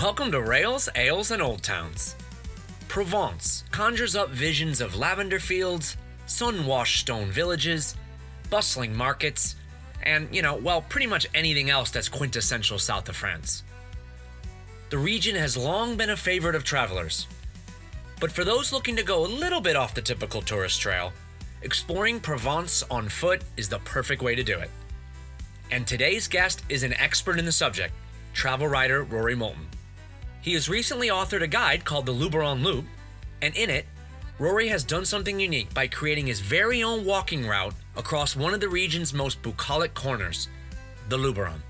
Welcome to Rails, Ales, and Old Towns. Provence conjures up visions of lavender fields, sun-washed stone villages, bustling markets, and, pretty much anything else that's quintessential south of France. The region has long been a favorite of travelers. But for those looking to go a little bit off the typical tourist trail, exploring Provence on foot is the perfect way to do it. And today's guest is an expert in the subject, travel writer Rory Moulton. He has recently authored a guide called the Luberon Loop, and in it, Rory has done something unique by creating his very own walking route across one of the region's most bucolic corners, the Luberon.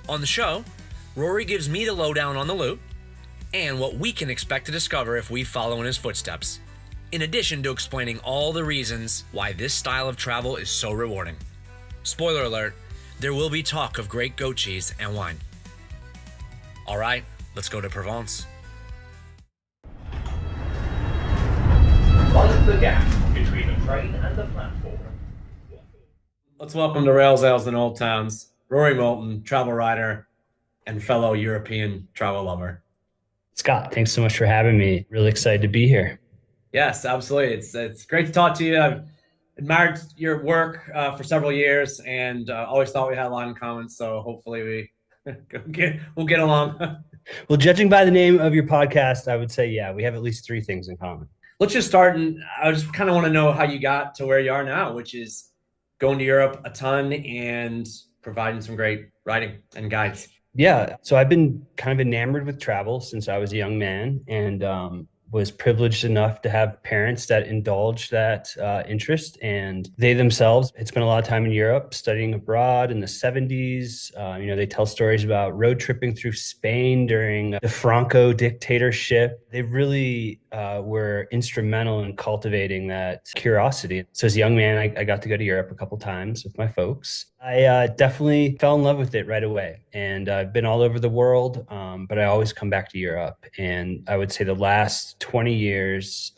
On the show, Rory gives me the lowdown on the loop and what we can expect to discover if we follow in his footsteps, in addition to explaining all the reasons why this style of travel is so rewarding. Spoiler alert, there will be talk of great goat cheese and wine. All right, let's go to Provence. Follow the gap between the train and the platform. Let's welcome to Rails, Ales, and Old Towns, Rory Moulton, travel writer and fellow European travel lover. Scott, thanks so much for having me. Really excited to be here. Yes, absolutely. It's great to talk to you. I've admired your work for several years and always thought we had a lot in common. So hopefully we'll get along. Well, judging by the name of your podcast, I would say, yeah, we have at least three things in common. Let's just start. And I just kind of want to know how you got to where you are now, which is going to Europe a ton and providing some great writing and guides. Yeah. So I've been kind of enamored with travel since I was a young man and was privileged enough to have parents that indulged that interest. And they themselves had spent a lot of time in Europe studying abroad in the 70s. They tell stories about road tripping through Spain during the Franco dictatorship. They really were instrumental in cultivating that curiosity. So as a young man, I got to go to Europe a couple times with my folks. I definitely fell in love with it right away. And I've been all over the world, but I always come back to Europe. And I would say the last 20 years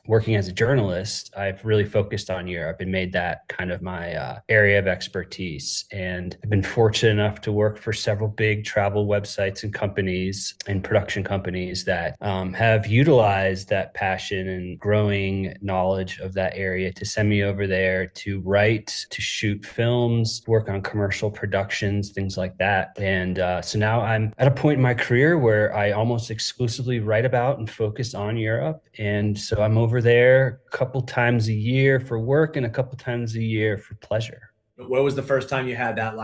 working as a journalist, I've really focused on Europe and made that kind of my area of expertise. And I've been fortunate enough to work for several big travel websites and companies and production companies that have utilized that passion and growing knowledge of that area to send me over there to write, to shoot films, work on commercial productions, things like that. And so now I'm at a point in my career where I almost exclusively write about and focus on Europe. And so I'm over there a couple times a year for work and a couple times a year for pleasure. What was the first time you had that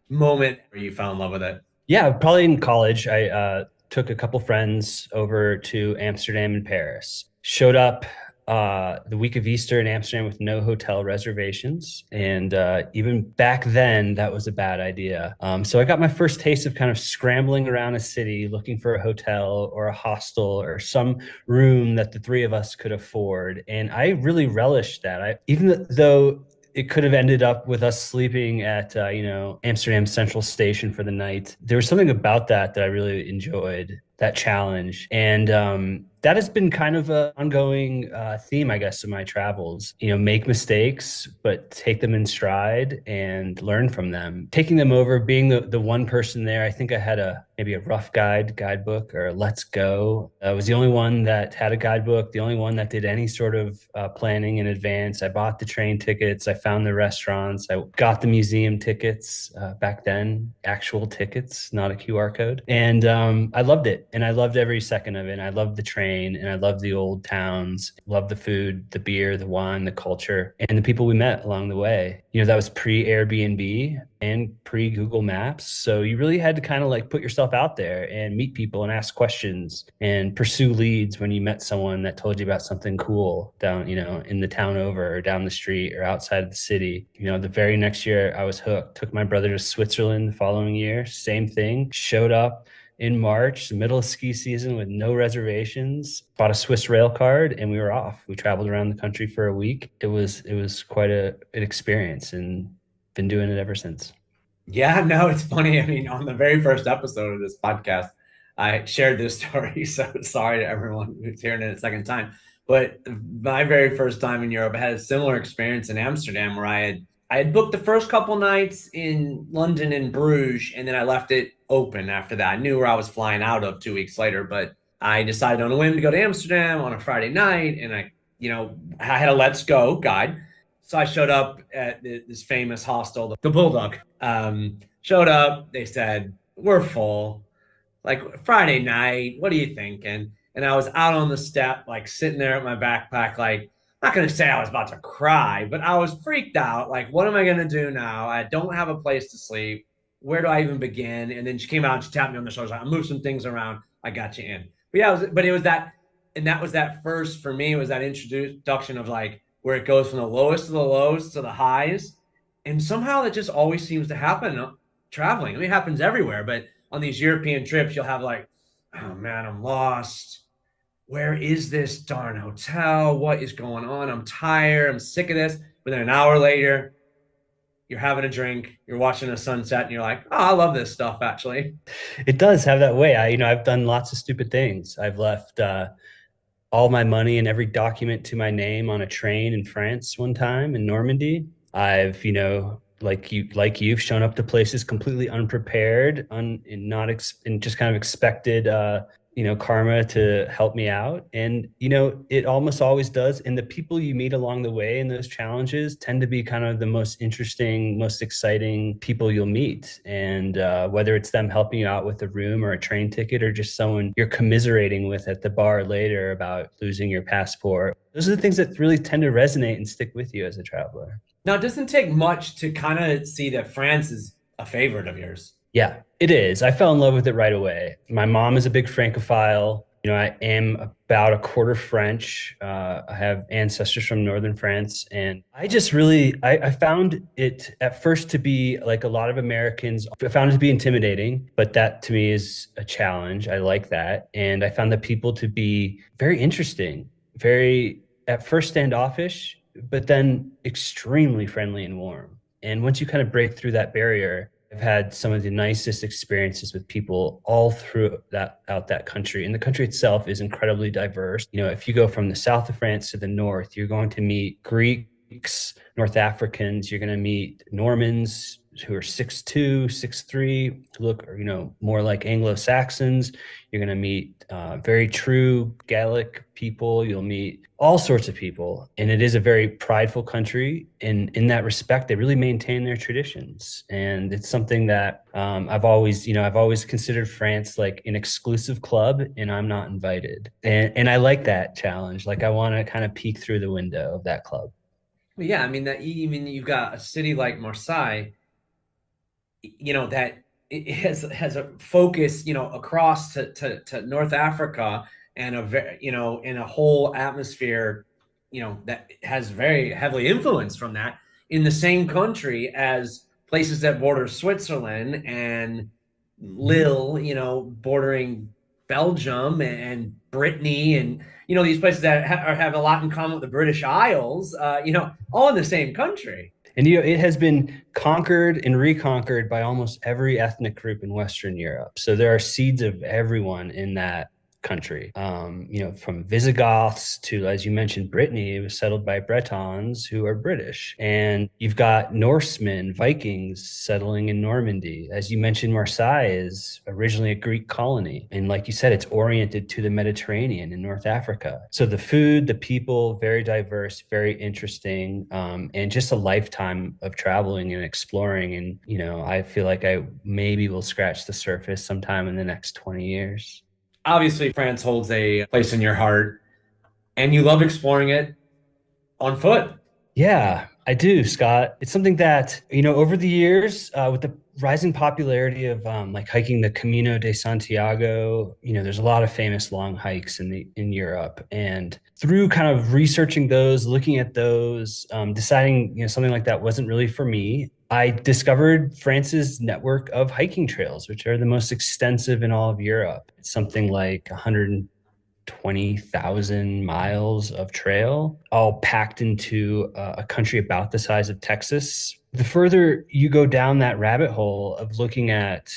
moment where you fell in love with it? Yeah, probably in college. I took a couple friends over to Amsterdam and Paris. Showed up the week of Easter in Amsterdam with no hotel reservations. And even back then, that was a bad idea. So I got my first taste of kind of scrambling around a city, looking for a hotel or a hostel or some room that the three of us could afford. And I really relished that. Even though it could have ended up with us sleeping at, Amsterdam Central Station for the night, there was something about that I really enjoyed, that challenge. And that has been kind of an ongoing theme, I guess, of my travels. Make mistakes, but take them in stride and learn from them. Taking them over, being the one person there, I think I had maybe a rough guidebook or a Let's Go. I was the only one that had a guidebook, the only one that did any sort of planning in advance. I bought the train tickets, I found the restaurants, I got the museum tickets back then, actual tickets, not a QR code. And I loved it. And I loved every second of it. And I loved the train and I loved the old towns, loved the food, the beer, the wine, the culture, and the people we met along the way. That was pre-Airbnb and pre-Google Maps. So you really had to kind of put yourself out there and meet people and ask questions and pursue leads when you met someone that told you about something cool down, in the town over or down the street or outside of the city. The very next year I was hooked. Took my brother to Switzerland the following year. Same thing. Showed up in March, the middle of ski season with no reservations, bought a Swiss rail card and we were off. We traveled around the country for a week. It was quite an experience and been doing it ever since. Yeah, no, it's funny. I mean, on the very first episode of this podcast, I shared this story. So sorry to everyone who's hearing it a second time. But my very first time in Europe, I had a similar experience in Amsterdam where I had booked the first couple nights in London and Bruges, and then I left it open after that. I knew where I was flying out of 2 weeks later, but I decided on a whim to go to Amsterdam on a Friday night, and I had a Let's Go guide. So I showed up at this famous hostel, the Bulldog. Showed up. They said, "We're full. Like Friday night. What are you thinking?" And I was out on the step, like sitting there with my backpack, like not gonna say I was about to cry, but I was freaked out. Like, what am I gonna do now? I don't have a place to sleep. Where do I even begin? And then she came out and she tapped me on the shoulder. Like, I moved some things around. I got you in. But yeah, it was that, and that was that first for me was that introduction of like where it goes from the lowest of the lows to the highs, and somehow that just always seems to happen traveling. I mean, it happens everywhere, but on these European trips, you'll have like, oh man, I'm lost. Where is this darn hotel? What is going on? I'm tired. I'm sick of this. But then an hour later, you're having a drink, you're watching a sunset, and you're like, oh, I love this stuff actually. It does have that way. I've done lots of stupid things. I've left all my money and every document to my name on a train in France one time in Normandy. I've, you've shown up to places completely unprepared, and not and just kind of expected karma to help me out. And it almost always does. And the people you meet along the way in those challenges tend to be kind of the most interesting, most exciting people you'll meet. And whether it's them helping you out with a room or a train ticket, or just someone you're commiserating with at the bar later about losing your passport, those are the things that really tend to resonate and stick with you as a traveler. Now, it doesn't take much to kind of see that France is a favorite of yours. Yeah, it is. I fell in love with it right away. My mom is a big Francophile. I am about a quarter French. I have ancestors from northern France, and I found it at first to be like a lot of Americans. I found it to be intimidating, but that to me is a challenge. I like that, and I found the people to be very interesting, very at first standoffish, but then extremely friendly and warm. And once you kind of break through that barrier, I've had some of the nicest experiences with people all through that country. And the country itself is incredibly diverse. If you go from the south of France to the north, you're going to meet Greeks, North Africans, you're going to meet Normans who are 6'2", 6'3", who look, more like Anglo-Saxons. You're going to meet very true Gaelic people. You'll meet all sorts of people. And it is a very prideful country. And in that respect, they really maintain their traditions. And it's something that I've always considered France like an exclusive club, and I'm not invited. And I like that challenge. Like I want to kind of peek through the window of that club. Well, yeah, I mean that even you've got a city like Marseille, that it has a focus, across to North Africa, and a very, in a whole atmosphere, that has very heavily influenced from that in the same country as places that border Switzerland and Lille, bordering Belgium and Brittany, and these places that have a lot in common with the British Isles, all in the same country. And it has been conquered and reconquered by almost every ethnic group in Western Europe. So there are seeds of everyone in that country. From Visigoths to, as you mentioned, Brittany, it was settled by Bretons who are British. And you've got Norsemen, Vikings settling in Normandy. As you mentioned, Marseille is originally a Greek colony. And like you said, it's oriented to the Mediterranean in North Africa. So the food, the people, very diverse, very interesting, and just a lifetime of traveling and exploring. And, I feel like I maybe will scratch the surface sometime in the next 20 years. Obviously, France holds a place in your heart, and you love exploring it on foot. Yeah, I do, Scott. It's something that, over the years, with the rising popularity of like hiking the Camino de Santiago, there's a lot of famous long hikes in Europe. And through kind of researching those, looking at those, deciding, something like that wasn't really for me, I discovered France's network of hiking trails, which are the most extensive in all of Europe. It's something like 120,000 miles of trail, all packed into a country about the size of Texas. The further you go down that rabbit hole of looking at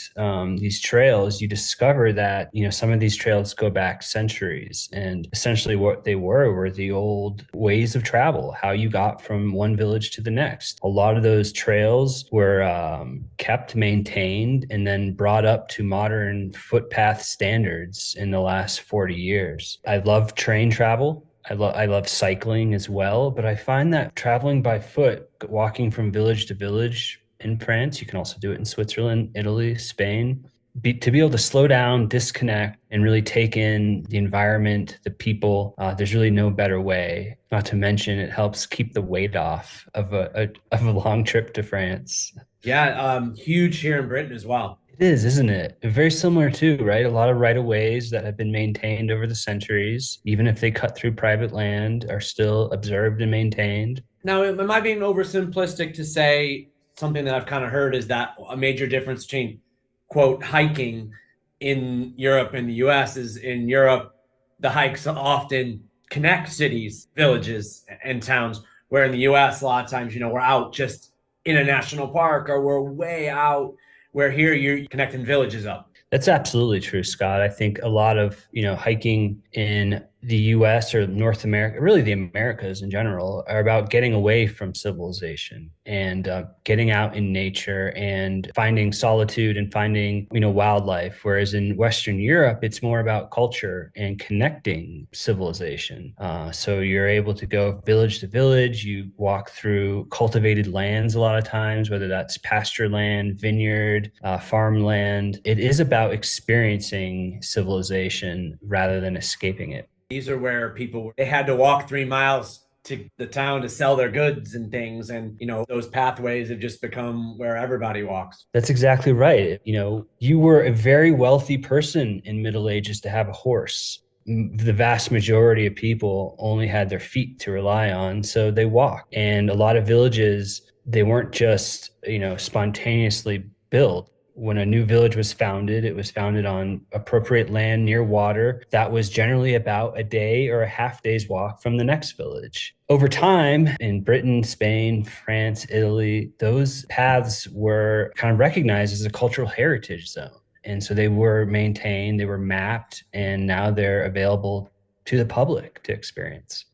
these trails, you discover that some of these trails go back centuries, and essentially what they were the old ways of travel, how you got from one village to the next. A lot of those trails were kept, maintained, and then brought up to modern footpath standards in the last 40 years. I love train travel. I love cycling as well, but I find that traveling by foot, walking from village to village in France, you can also do it in Switzerland, Italy, Spain, to be able to slow down, disconnect, and really take in the environment, the people. There's really no better way. Not to mention, it helps keep the weight off of a long trip to France. Yeah, huge here in Britain as well. It is, isn't it? Very similar too, right? A lot of right of ways that have been maintained over the centuries, even if they cut through private land, are still observed and maintained. Now, am I being oversimplistic to say something that I've kind of heard is that a major difference between, quote, hiking in Europe and the US is in Europe, the hikes often connect cities, villages, and towns, where in the US, a lot of times, we're out just in a national park or we're way out, where here you're connecting villages up. That's absolutely true, Scott. I think a lot of, hiking in the US or North America, really the Americas in general, are about getting away from civilization and getting out in nature and finding solitude and finding, wildlife. Whereas in Western Europe, it's more about culture and connecting civilization. So you're able to go village to village. You walk through cultivated lands a lot of times, whether that's pasture land, vineyard, farmland. It is about experiencing civilization rather than escaping it. These are where people, they had to walk 3 miles to the town to sell their goods and things. And, those pathways have just become where everybody walks. That's exactly right. You were a very wealthy person in Middle Ages to have a horse. The vast majority of people only had their feet to rely on, so they walked. And a lot of villages, they weren't just, spontaneously built. When a new village was founded, it was founded on appropriate land near water. That was generally about a day or a half day's walk from the next village. Over time, in Britain, Spain, France, Italy, those paths were kind of recognized as a cultural heritage zone. And so they were maintained, they were mapped, and now they're available to the public to experience.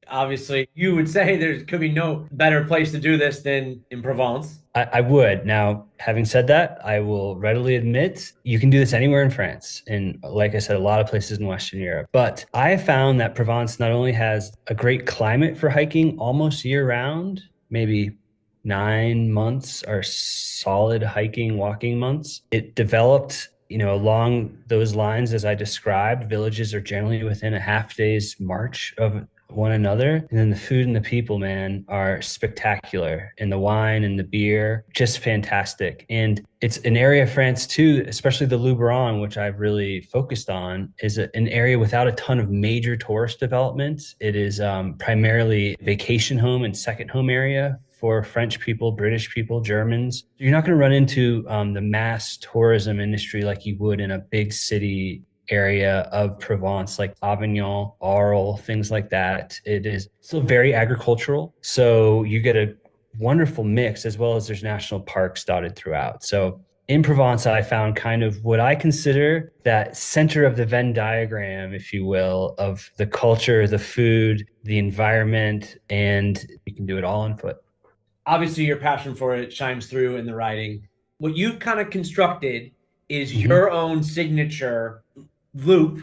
Obviously, you would say there could be no better place to do this than in Provence. I would. Now, having said that, I will readily admit you can do this anywhere in France. And like I said, a lot of places in Western Europe. But I have found that Provence not only has a great climate for hiking almost year round, maybe 9 months are solid hiking, walking months. It developed, along those lines, as I described. Villages are generally within a half day's march of one another. And then the food and the people, man, are spectacular. And the wine and the beer, just fantastic. And it's an area of France too, especially the Luberon, which I've really focused on, is an area without a ton of major tourist development. It is primarily vacation home and second home area for French people, British people, Germans. You're not going to run into the mass tourism industry like you would in a big city area of Provence, like Avignon, Arles, things like that. It is still very agricultural. So you get a wonderful mix, as well as there's national parks dotted throughout. So in Provence, I found kind of what I consider that center of the Venn diagram, if you will, of the culture, the food, the environment, and you can do it all on foot. Obviously, your passion for it shines through in the writing. What you've kind of constructed is Mhm. your own signature loop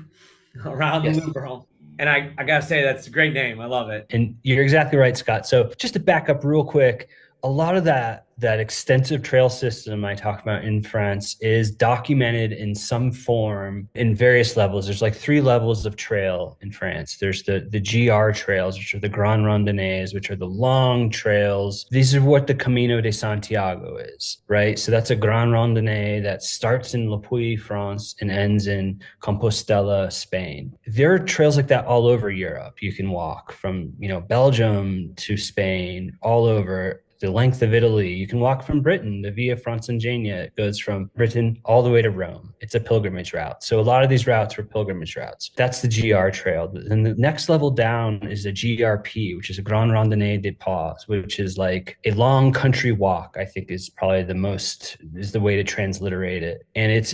around Yes. the Luberon. And I gotta say, that's a great name. I love it. And you're exactly right, Scott. So just to back up real quick, a lot of that extensive trail system I talk about in France is documented in some form in various levels. There's like 3 levels of trail in France. There's the GR trails, which are the Grand Randonnées, which are the long trails. These are what the Camino de Santiago is, right? So that's a Grand Randonnée that starts in Le Puy, France, and ends in Compostela, Spain. There are trails like that all over Europe. You can walk from, Belgium to Spain, all over. the length of Italy. You can walk from Britain, the Via Francigena. It goes from Britain all the way to Rome. It's a pilgrimage route. So a lot of these routes were pilgrimage routes. That's the GR trail. And the next level down is a GRP, which is a Grand Randonnée des Pas, which is like a long country walk, I think is probably is the way to transliterate it. And it's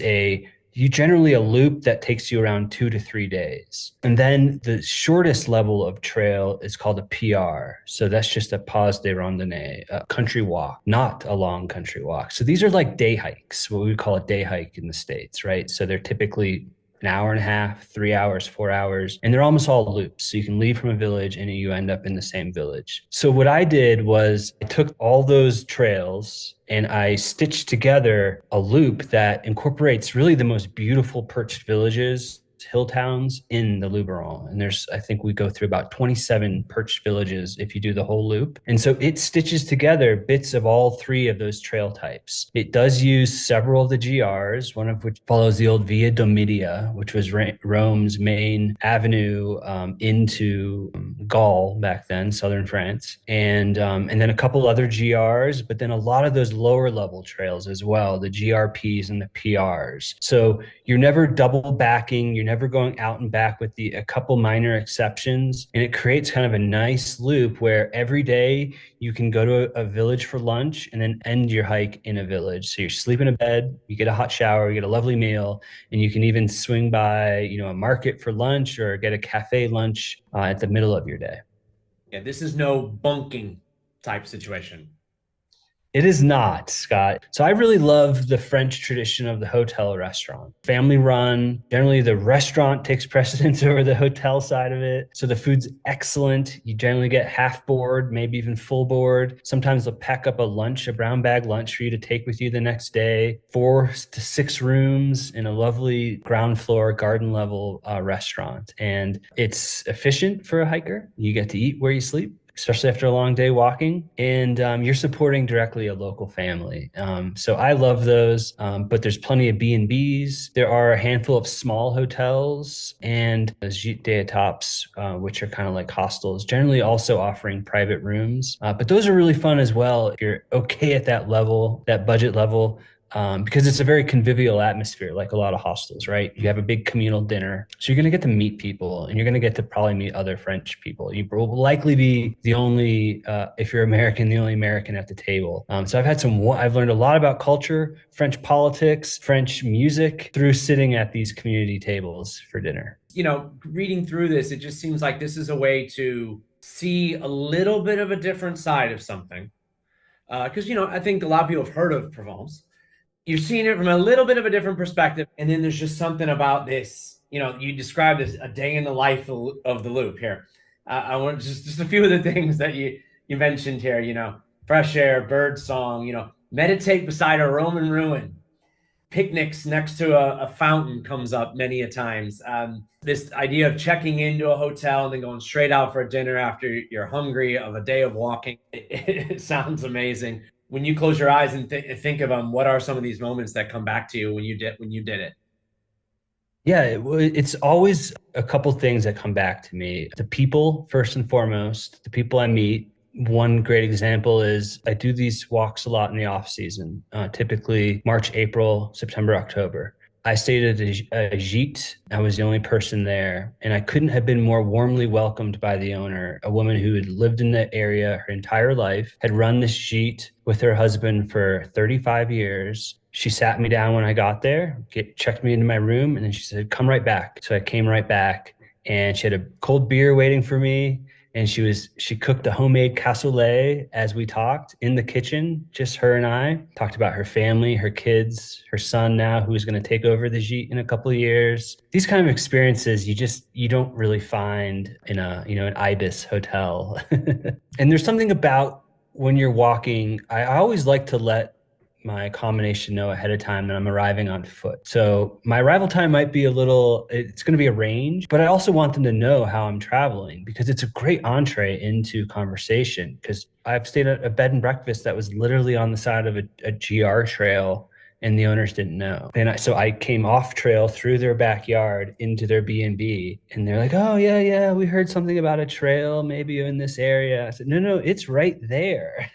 generally a loop that takes you around 2 to 3 days. And then the shortest level of trail is called a PR. So that's just a Pas de Randonnée, a country walk, not a long country walk. So these are like day hikes, what we would call a day hike in the States, right? So they're typically an hour and a half, 3 hours, 4 hours, and they're almost all loops. So you can leave from a village and you end up in the same village. So what I did was I took all those trails and I stitched together a loop that incorporates really the most beautiful perched villages, hill towns in the Luberon. And I think we go through about 27 perched villages if you do the whole loop. And so it stitches together bits of all three of those trail types. It does use several of the GRs, one of which follows the old Via Domitia, which was Rome's main avenue into Gaul back then, southern France. And then a couple other GRs, but then a lot of those lower level trails as well, the GRPs and the PRs. So you're never double backing, you're never going out and back with a couple minor exceptions. And it creates kind of a nice loop where every day you can go to a village for lunch and then end your hike in a village. So you sleep in a bed, you get a hot shower, you get a lovely meal, and you can even swing by, a market for lunch or get a cafe lunch at the middle of your day. Yeah, this is no bunking type situation. It is not, Scott. So I really love the French tradition of the hotel restaurant. Family run. Generally, the restaurant takes precedence over the hotel side of it. So the food's excellent. You generally get half board, maybe even full board. Sometimes they'll pack up a brown bag lunch for you to take with you the next day. 4 to 6 rooms in a lovely ground floor, garden level restaurant. And it's efficient for a hiker. You get to eat where you sleep, especially after a long day walking, and you're supporting directly a local family. So I love those, but there's plenty of B&Bs. There are a handful of small hotels and gîtes d'étape, which are kind of like hostels, generally also offering private rooms. But those are really fun as well if you're okay at that level, that budget level. Because it's a very convivial atmosphere, like a lot of hostels, right? You have a big communal dinner. So you're going to get to meet people and you're going to get to probably meet other French people. You will likely be the only, if you're American, the only American at the table. So I've learned a lot about culture, French politics, French music through sitting at these community tables for dinner. Reading through this, it just seems like this is a way to see a little bit of a different side of something. Because, I think a lot of people have heard of Provence. You're seeing it from a little bit of a different perspective. And then there's just something about this, you described as a day in the life of the loop here. I want just a few of the things that you mentioned here, fresh air, bird song, meditate beside a Roman ruin. Picnics next to a fountain comes up many a times. This idea of checking into a hotel and then going straight out for a dinner after you're hungry of a day of walking. It sounds amazing. When you close your eyes and think of them, what are some of these moments that come back to you when you did it? Yeah, it's always a couple things that come back to me. The people, first and foremost, the people I meet. One great example is I do these walks a lot in the off season, typically March, April, September, October. I stayed at a gîte. I was the only person there, and I couldn't have been more warmly welcomed by the owner, a woman who had lived in the area her entire life, had run this gîte with her husband for 35 years. She sat me down when I got there, checked me into my room, and then she said, "Come right back." So I came right back, and she had a cold beer waiting for me. And she cooked a homemade cassoulet as we talked in the kitchen, just her and I. Talked about her family, her kids, her son now, who's going to take over the gîte in a couple of years. These kind of experiences you don't really find in an Ibis hotel. And there's something about when you're walking, I always like to let my combination know ahead of time that I'm arriving on foot. So my arrival time might be it's going to be a range, but I also want them to know how I'm traveling because it's a great entree into conversation. Because I've stayed at a bed and breakfast that was literally on the side of a GR trail and the owners didn't know. And so I came off trail through their backyard into their B&B, and they're like, "Oh yeah, we heard something about a trail maybe in this area." I said, "No, it's right there."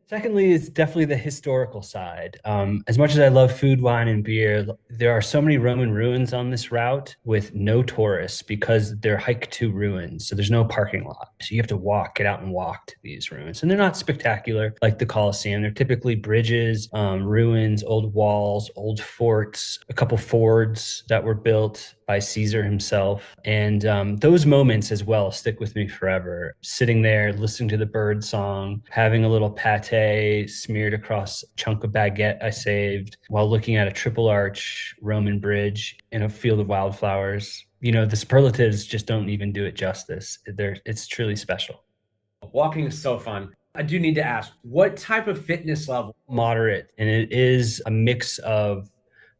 Secondly, it's definitely the historical side. As much as I love food, wine, and beer, there are so many Roman ruins on this route with no tourists because they're hike to ruins. So there's no parking lot. So you have to get out and walk to these ruins. And they're not spectacular like the Colosseum. They're typically bridges, ruins, old walls, old forts, a couple fords that were built by Caesar himself. And those moments as well stick with me forever. Sitting there, listening to the bird song, having a little pate smeared across a chunk of baguette I saved while looking at a triple arch Roman bridge in a field of wildflowers. The superlatives just don't even do it justice. It's truly special. Walking is so fun. I do need to ask, what type of fitness level? Moderate, and it is a mix of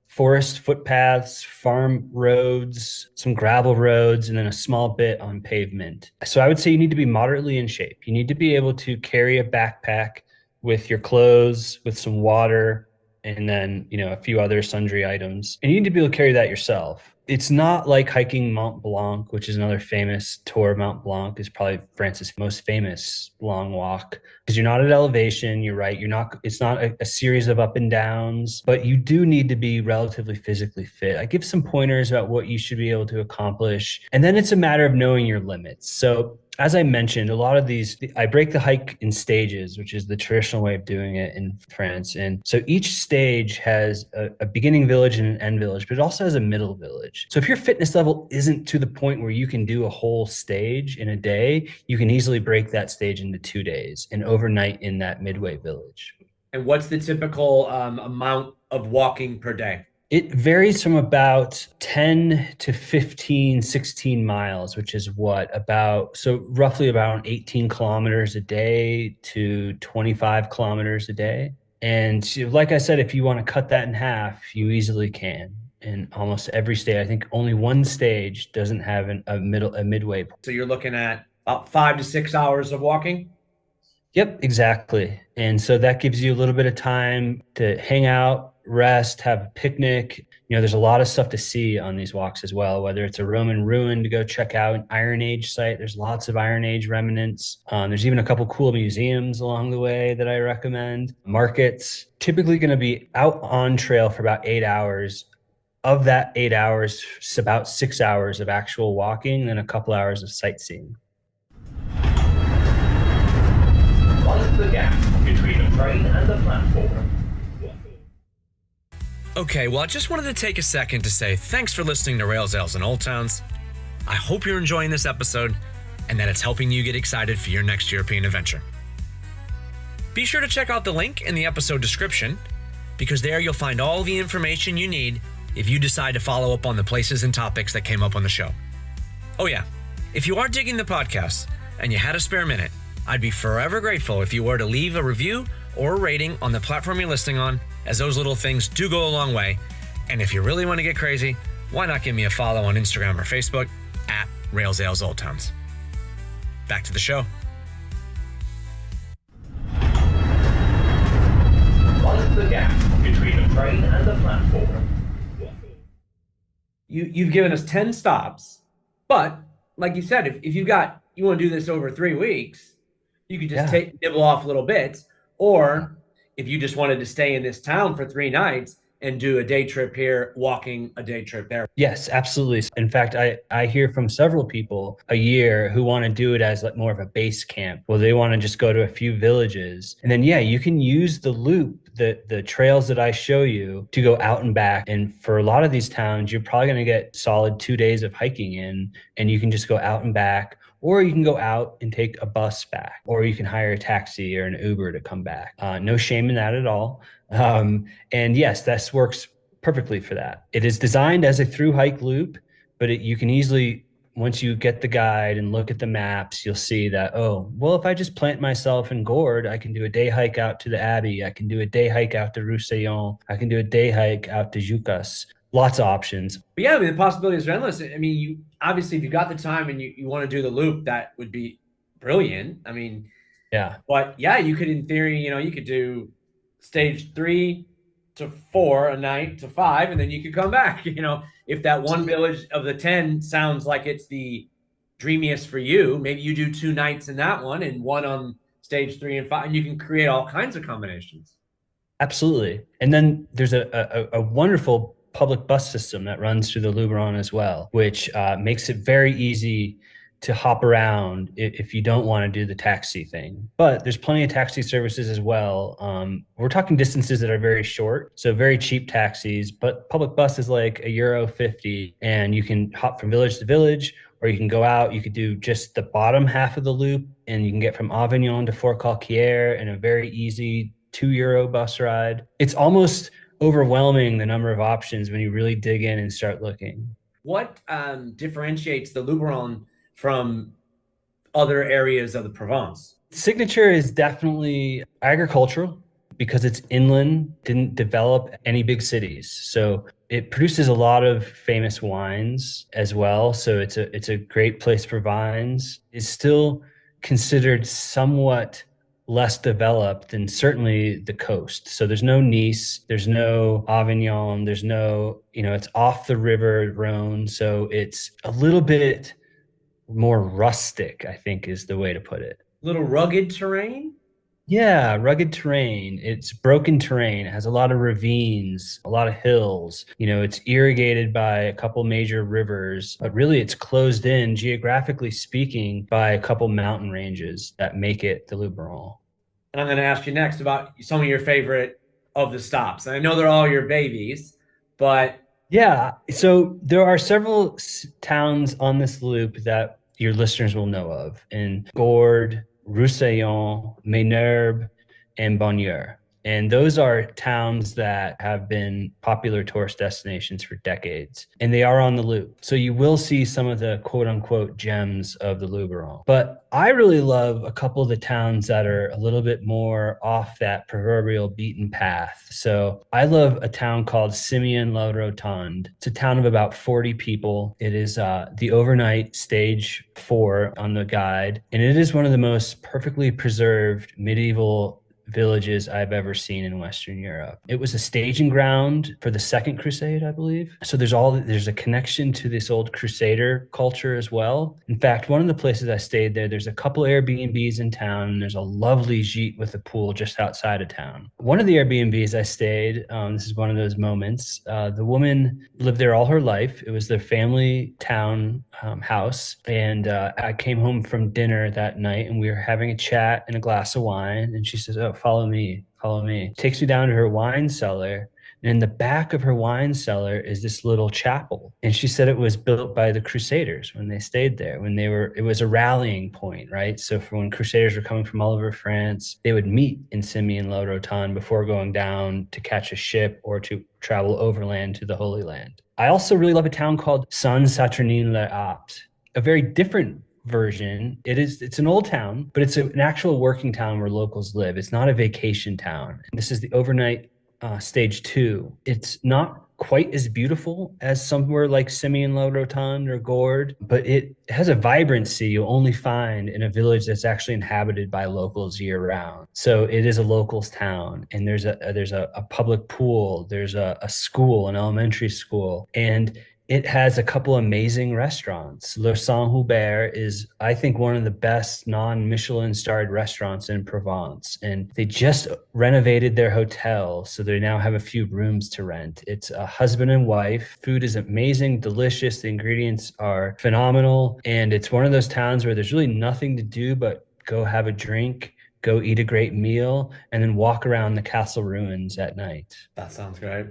forest footpaths, farm roads, some gravel roads, and then a small bit on pavement. So I would say you need to be moderately in shape. You need to be able to carry a backpack with your clothes, with some water, and then, a few other sundry items. And you need to be able to carry that yourself. It's not like hiking Mont Blanc, which is another famous tour. Mont Blanc is probably France's most famous long walk because you're not at elevation. You're right. It's not a series of up and downs, but you do need to be relatively physically fit. I give some pointers about what you should be able to accomplish. And then it's a matter of knowing your limits. So as I mentioned, a lot of these, I break the hike in stages, which is the traditional way of doing it in France. And so each stage has a beginning village and an end village, but it also has a middle village. So if your fitness level isn't to the point where you can do a whole stage in a day, you can easily break that stage into 2 days and overnight in that midway village. And what's the typical amount of walking per day? It varies from about 10 to 15, 16 miles, which is roughly about 18 kilometers a day to 25 kilometers a day. And like I said, if you want to cut that in half, you easily can. And almost every stage, I think only one stage doesn't have a midway point. So you're looking at about 5 to 6 hours of walking? Yep, exactly. And so that gives you a little bit of time to hang out, rest, have a picnic. There's a lot of stuff to see on these walks as well, whether it's a Roman ruin to go check out, an Iron Age site. There's lots of Iron Age remnants. There's even a couple cool museums along the way that I recommend. Markets, typically going to be out on trail for about 8 hours. Of that 8 hours, it's about 6 hours of actual walking, then a couple hours of sightseeing. What is the gap between the train and the platform? Okay, well, I just wanted to take a second to say thanks for listening to Rails, Ales, and Old Towns. I hope you're enjoying this episode and that it's helping you get excited for your next European adventure. Be sure to check out the link in the episode description because there you'll find all the information you need if you decide to follow up on the places and topics that came up on the show. Oh yeah, if you are digging the podcast and you had a spare minute, I'd be forever grateful if you were to leave a review or a rating on the platform you're listening on, as those little things do go a long way. And if you really want to get crazy, why not give me a follow on Instagram or Facebook at Rails, Ales, Old Towns. Back to the show. What is the gap between the train and the platform? You've given us 10 stops, but like you said, if you want to do this over 3 weeks, you could just nibble off little bits. Or if you just wanted to stay in this town for 3 nights and do a day trip here, walking a day trip there. Yes, absolutely. In fact, I hear from several people a year who want to do it as like more of a base camp. Well, they want to just go to a few villages. And then, you can use the loop, the trails that I show you to go out and back. And for a lot of these towns, you're probably going to get solid 2 days of hiking in, and you can just go out and back. Or you can go out and take a bus back, or you can hire a taxi or an Uber to come back. No shame in that at all. And yes, this works perfectly for that. It is designed as a through hike loop, but you can easily, once you get the guide and look at the maps, you'll see that, if I just plant myself in Gourd, I can do a day hike out to the Abbey. I can do a day hike out to Roussillon. I can do a day hike out to Jucas. Lots of options. But yeah, the possibilities are endless. I mean, you obviously, if you got the time and you want to do the loop, that would be brilliant. I mean, yeah. But yeah, you could, in theory, you could do stage 3, to 4 a night to 5, and then you could come back. If that one village of the 10 sounds like it's the dreamiest for you, maybe you do 2 nights in that one and one on stage 3 and 5, and you can create all kinds of combinations. Absolutely. And then there's a wonderful public bus system that runs through the Luberon as well, which makes it very easy to hop around if you don't want to do the taxi thing. But there's plenty of taxi services as well. We're talking distances that are very short, so very cheap taxis, but public bus is like €1.50, and you can hop from village to village, or you can go out. You could do just the bottom half of the loop, and you can get from Avignon to Forcalquier in a very easy €2 bus ride. It's almost overwhelming the number of options when you really dig in and start looking. What differentiates the Luberon from other areas of the Provence? Signature is definitely agricultural because it's inland, didn't develop any big cities. So it produces a lot of famous wines as well. So it's a great place for vines. It's still considered somewhat less developed than certainly the coast. So there's no Nice, there's no Avignon, there's no, it's off the river Rhone. So it's a little bit more rustic, I think is the way to put it. Little rugged terrain? Yeah, rugged terrain. It's broken terrain. It has a lot of ravines, a lot of hills. It's irrigated by a couple major rivers, but really it's closed in, geographically speaking, by a couple mountain ranges that make it the Luberon. And I'm going to ask you next about some of your favorite of the stops. And I know they're all your babies, but yeah, so there are several towns on this loop that your listeners will know of, in Gordes, Roussillon, Ménherbe, and Bonnières. And those are towns that have been popular tourist destinations for decades, and they are on the loop. So you will see some of the quote unquote gems of the Luberon. But I really love a couple of the towns that are a little bit more off that proverbial beaten path. So I love a town called Simeon-la-Rotonde. It's a town of about 40 people. It is the overnight stage 4 on the guide, and it is one of the most perfectly preserved medieval villages I've ever seen in Western Europe. It was a staging ground for the Second Crusade, I believe. So there's a connection to this old Crusader culture as well. In fact, one of the places I stayed there's a couple Airbnbs in town, and there's a lovely gîte with a pool just outside of town. One of the Airbnbs I stayed, this is one of those moments, the woman lived there all her life. It was their family town house. And I came home from dinner that night, and we were having a chat and a glass of wine. And she says, "Oh, follow me, follow me." Takes me down to her wine cellar. And in the back of her wine cellar is this little chapel. And she said it was built by the Crusaders when they stayed there, it was a rallying point, right? So for when Crusaders were coming from all over France, they would meet in Simeon-la-Rotonde before going down to catch a ship or to travel overland to the Holy Land. I also really love a town called Saint-Saturnin-les-Alpes, a very different version. It's an old town, but it's an actual working town where locals live. It's not a vacation town. This is the overnight stage 2. It's not quite as beautiful as somewhere like Simeon-la-Rotonde or Gordes, but it has a vibrancy you'll only find in a village that's actually inhabited by locals year round. So it is a locals town, and there's a public pool, there's a school, an elementary school, and it has a couple amazing restaurants. Le Saint-Hubert is, I think, one of the best non-Michelin starred restaurants in Provence. And they just renovated their hotel, so they now have a few rooms to rent. It's a husband and wife. Food is amazing, delicious. The ingredients are phenomenal. And it's one of those towns where there's really nothing to do but go have a drink, go eat a great meal, and then walk around the castle ruins at night. That sounds great.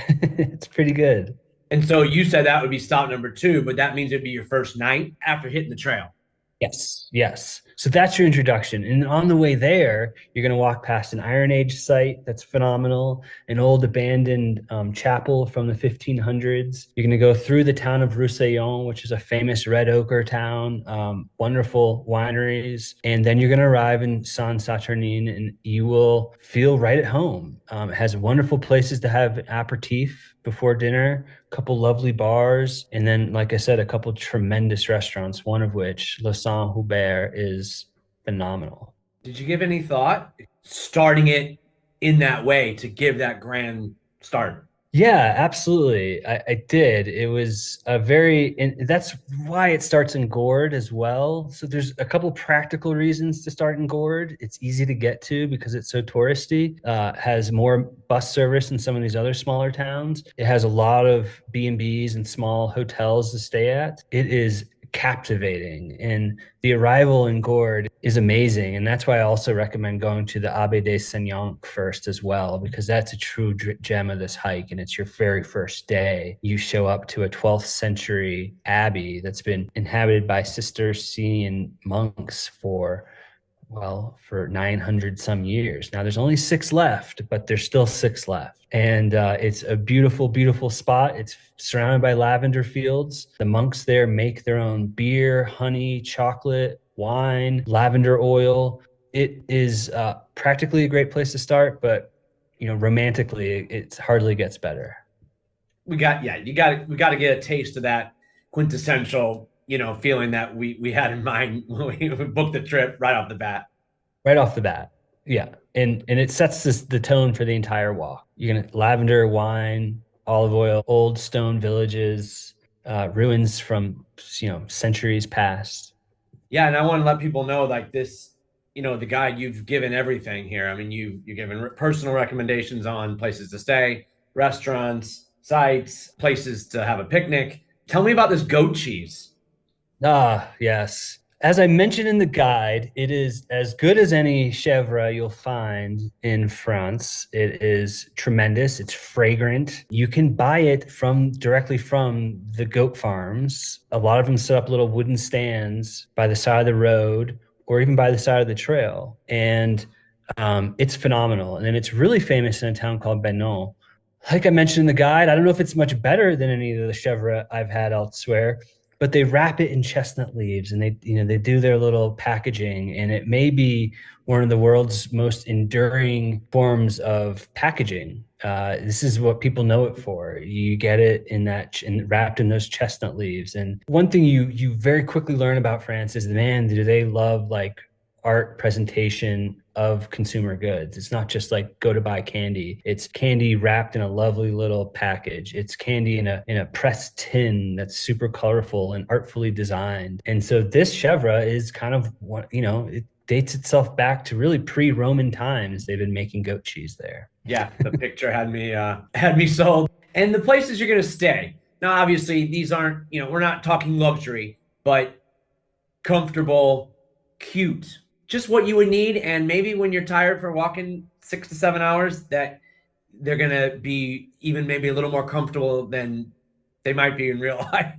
It's pretty good. And so you said that would be stop number 2, but that means it'd be your first night after hitting the trail. Yes. So that's your introduction. And on the way there, you're going to walk past an Iron Age site that's phenomenal, an old abandoned chapel from the 1500s. You're going to go through the town of Roussillon, which is a famous red ochre town, wonderful wineries. And then you're going to arrive in Saint-Saturnin, and you will feel right at home. It has wonderful places to have aperitif before dinner, a couple lovely bars, and then, like I said, a couple tremendous restaurants, one of which, Le Saint-Hubert, is phenomenal. Did you give any thought starting it in that way to give that grand start? Yeah, absolutely. I did. It was a very, and that's why it starts in Gourd as well. So there's a couple practical reasons to start in Gourd. It's easy to get to because it's so touristy. Has more bus service than some of these other smaller towns. It has a lot of B&Bs and small hotels to stay at. It is captivating, and the arrival in Gourd is amazing. And that's why I also recommend going to the Abbaye des Seignanques first as well, because that's a true gem of this hike. And it's your very first day. You show up to a 12th century abbey that's been inhabited by Cistercian monks for 900 some years. Now there's only six left, but there's still six left. And it's a beautiful, beautiful spot. It's surrounded by lavender fields. The monks there make their own beer, honey, chocolate, wine, lavender oil. It is practically a great place to start, but romantically, it hardly gets better. We got we got to get a taste of that quintessential feeling that we had in mind when we booked the trip right off the bat. Right off the bat. Yeah. And it sets the tone for the entire walk. You're gonna lavender, wine, olive oil, old stone villages, ruins from centuries past. Yeah, and I want to let people know like this, the guide, you've given everything here. I mean, you've given personal recommendations on places to stay, restaurants, sites, places to have a picnic. Tell me about this goat cheese. Ah, yes. As I mentioned in the guide, it is as good as any chèvre you'll find in France. It is tremendous. It's fragrant. You can buy it directly from the goat farms. A lot of them set up little wooden stands by the side of the road or even by the side of the trail. And it's phenomenal. And then it's really famous in a town called Benon. Like I mentioned in the guide, I don't know if it's much better than any of the chèvre I've had elsewhere, but they wrap it in chestnut leaves and they do their little packaging, and it may be one of the world's most enduring forms of packaging. This is what people know it for. You get it wrapped in those chestnut leaves. And one thing you very quickly learn about France is, man, do they love like art presentation of consumer goods. It's not just like go to buy candy. It's candy wrapped in a lovely little package. It's candy in a pressed tin that's super colorful and artfully designed. And so this chèvre is kind of what, it dates itself back to really pre-Roman times. They've been making goat cheese there. Yeah, the picture had me sold. And the places you're going to stay. Now, obviously, these aren't, we're not talking luxury, but comfortable, cute, just what you would need. And maybe when you're tired for walking 6 to 7 hours, that they're going to be even maybe a little more comfortable than they might be in real life.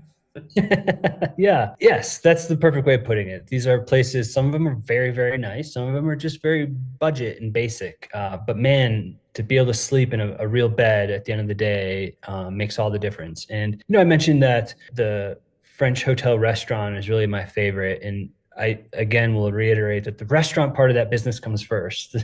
Yeah. Yes, that's the perfect way of putting it. These are places, some of them are very, very nice. Some of them are just very budget and basic. But man, to be able to sleep in a real bed at the end of the day makes all the difference. And, I mentioned that the French hotel restaurant is really my favorite. And I, again, will reiterate that the restaurant part of that business comes first.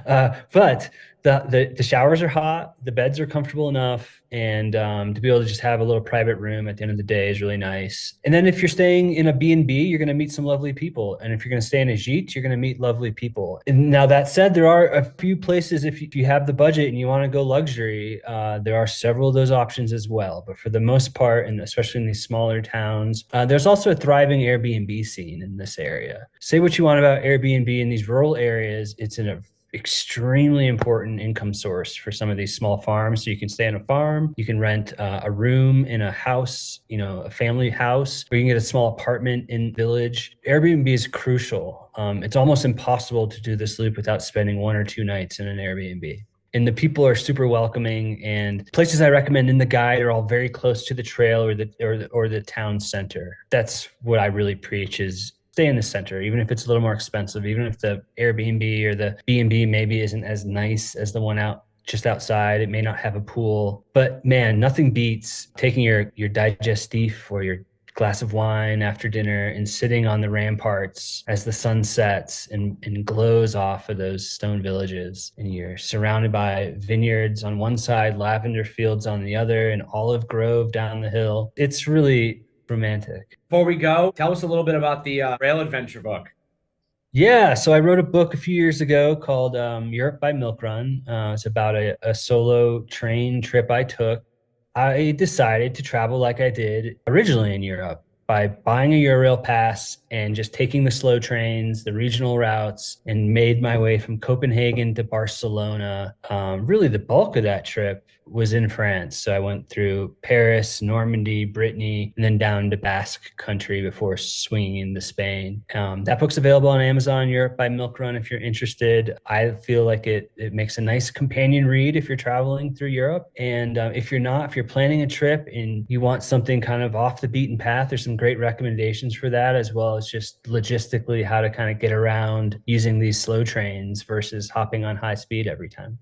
But the showers are hot, the beds are comfortable enough, and to be able to just have a little private room at the end of the day is really nice. And then if you're staying in a B&B, you're going to meet some lovely people. And if you're going to stay in a gîte, you're going to meet lovely people. And now that said, there are a few places, if you have the budget and you want to go luxury, there are several of those options as well. But for the most part, and especially in these smaller towns, there's also a thriving Airbnb scene in this area. Say what you want about Airbnb in these rural areas, it's an extremely important income source for some of these small farms. So you can stay on a farm, you can rent a room in a house, a family house, or you can get a small apartment in village. Airbnb is crucial. It's almost impossible to do this loop without spending 1 or 2 nights in an Airbnb. And the people are super welcoming, and places I recommend in the guide are all very close to the trail or the town center. That's what I really preach, is stay in the center, even if it's a little more expensive, even if the Airbnb or the B&B maybe isn't as nice as the one out just outside. It may not have a pool, but man, nothing beats taking your digestif or your glass of wine after dinner and sitting on the ramparts as the sun sets and glows off of those stone villages. And you're surrounded by vineyards on one side, lavender fields on the other, and olive grove down the hill. It's really romantic. Before we go, tell us a little bit about the rail adventure book. Yeah, so I wrote a book a few years ago called Europe by Milk Run. It's about a solo train trip I took. I decided to travel like I did originally in Europe by buying a Eurail pass and just taking the slow trains, the regional routes, and made my way from Copenhagen to Barcelona. Really, the bulk of that trip was in France. So I went through Paris, Normandy, Brittany, and then down to Basque Country before swinging into Spain. That book's available on Amazon Europe by Milk Run if you're interested. I feel like it makes a nice companion read if you're traveling through Europe. And if you're not, if you're planning a trip and you want something kind of off the beaten path, there's some great recommendations for that, as well as just logistically how to kind of get around using these slow trains versus hopping on high speed every time.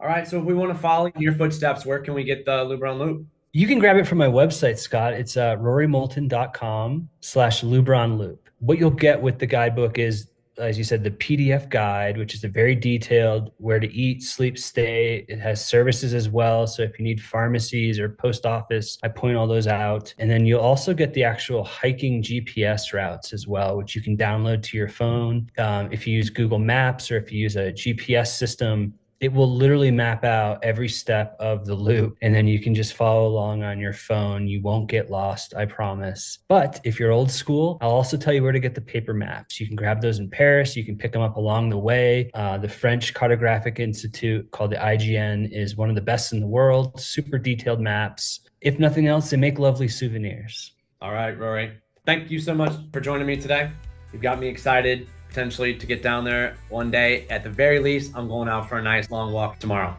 All right. So if we want to follow in your footsteps, where can we get the Luberon Loop? You can grab it from my website, Scott. It's rorymoulton.com/Luberon Loop. What you'll get with the guidebook is, as you said, the PDF guide, which is a very detailed where to eat, sleep, stay. It has services as well. So if you need pharmacies or post office, I point all those out. And then you'll also get the actual hiking GPS routes as well, which you can download to your phone. If you use Google Maps or if you use a GPS system, it will literally map out every step of the loop, and then you can just follow along on your phone. You won't get lost, I promise. But if you're old school, I'll also tell you where to get the paper maps. You can grab those in Paris. You can pick them up along the way. The French Cartographic Institute, called the IGN, is one of the best in the world. Super detailed maps. If nothing else, they make lovely souvenirs. All right, Rory. Thank you so much for joining me today. You've got me excited potentially to get down there one day. At the very least, I'm going out for a nice long walk tomorrow.